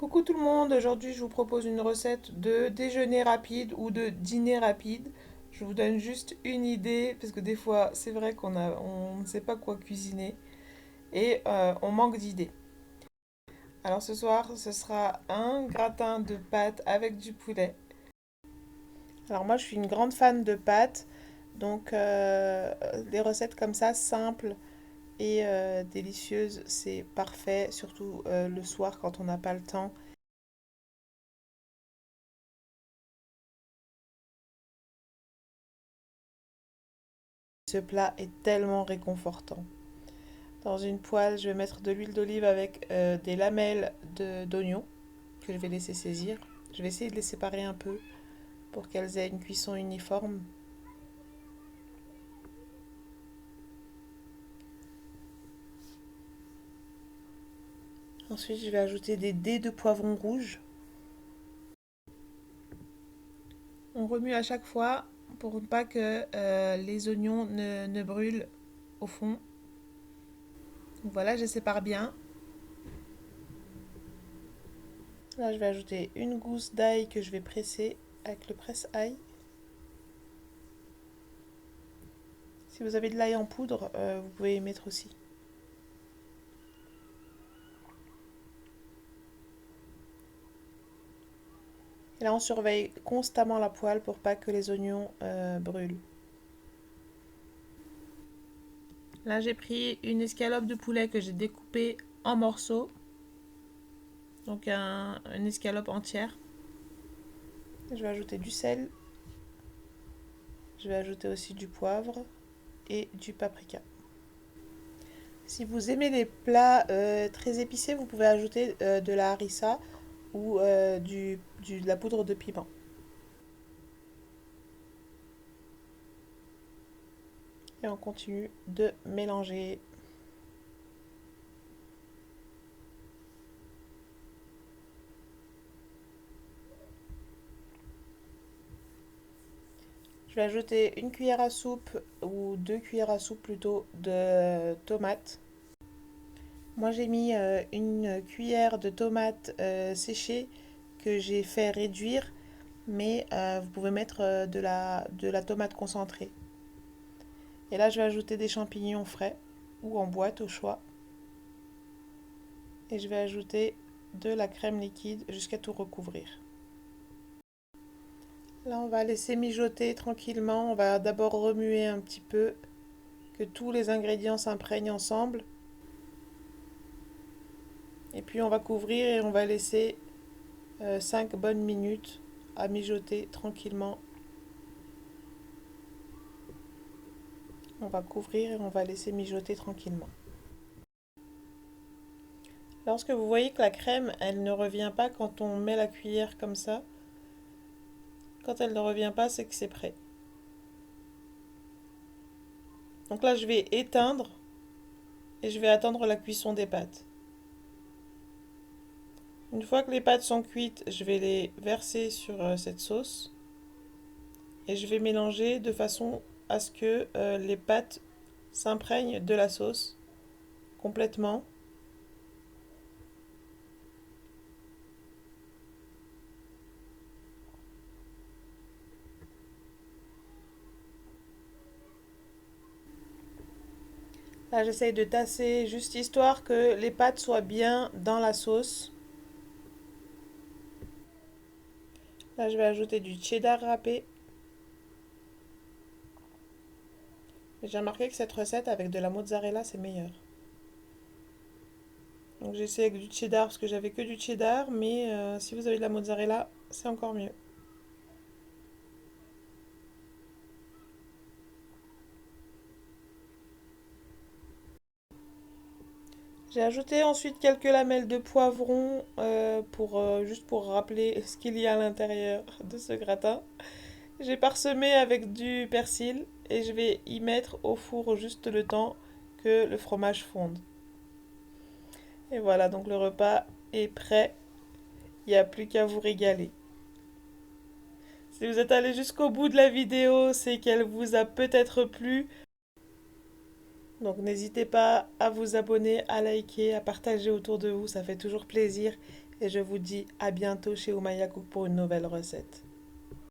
Coucou tout le monde, aujourd'hui je vous propose une recette de déjeuner rapide ou de dîner rapide. Je vous donne juste une idée parce que des fois c'est vrai on ne sait pas quoi cuisiner et on manque d'idées. Alors ce soir ce sera un gratin de pâtes avec du poulet. Alors moi je suis une grande fan de pâtes, donc les recettes comme ça simples et délicieuses c'est parfait, surtout le soir quand on n'a pas le temps. Ce plat est tellement réconfortant. Dans une poêle, je vais mettre de l'huile d'olive avec des lamelles d'oignon que je vais laisser saisir. Je vais essayer de les séparer un peu pour qu'elles aient une cuisson uniforme. Ensuite, je vais ajouter des dés de poivron rouge. On remue à chaque fois pour ne pas que les oignons ne brûlent au fond. Donc voilà, je sépare bien. Là, je vais ajouter une gousse d'ail que je vais presser avec le presse-ail. Si vous avez de l'ail en poudre, vous pouvez y mettre aussi. Et là, on surveille constamment la poêle pour pas que les oignons brûlent. Là, j'ai pris une escalope de poulet que j'ai découpée en morceaux. Donc, une escalope entière. Je vais ajouter du sel. Je vais ajouter aussi du poivre et du paprika. Si vous aimez les plats très épicés, vous pouvez ajouter de la harissa ou de la poudre de piment. Et on continue de mélanger. Je vais ajouter une cuillère à soupe ou 2 cuillères à soupe plutôt de tomates. Moi j'ai mis une cuillère de tomates séchées que j'ai fait réduire, mais vous pouvez mettre de la tomate concentrée. Et là je vais ajouter des champignons frais ou en boîte au choix. Et je vais ajouter de la crème liquide jusqu'à tout recouvrir. Là on va laisser mijoter tranquillement, on va d'abord remuer un petit peu, que tous les ingrédients s'imprègnent ensemble. Et puis on va couvrir et on va laisser 5 bonnes minutes à mijoter tranquillement. On va couvrir et on va laisser mijoter tranquillement. Lorsque vous voyez que la crème, elle ne revient pas quand on met la cuillère comme ça, quand elle ne revient pas, c'est que c'est prêt. Donc là, je vais éteindre et je vais attendre la cuisson des pâtes. Une fois que les pâtes sont cuites, je vais les verser sur cette sauce et je vais mélanger de façon à ce que les pâtes s'imprègnent de la sauce complètement. Là, j'essaye de tasser juste histoire que les pâtes soient bien dans la sauce. Là, je vais ajouter du cheddar râpé. J'ai remarqué que cette recette avec de la mozzarella, c'est meilleur. Donc j'essaie avec du cheddar parce que j'avais que du cheddar, mais si vous avez de la mozzarella, c'est encore mieux. J'ai ajouté ensuite quelques lamelles de poivron juste pour rappeler ce qu'il y a à l'intérieur de ce gratin. J'ai parsemé avec du persil et je vais y mettre au four juste le temps que le fromage fonde. Et voilà, donc le repas est prêt. Il n'y a plus qu'à vous régaler. Si vous êtes allé jusqu'au bout de la vidéo, c'est qu'elle vous a peut-être plu. Donc n'hésitez pas à vous abonner, à liker, à partager autour de vous, ça fait toujours plaisir. et je vous dis à bientôt chez Oumaya Cook pour une nouvelle recette.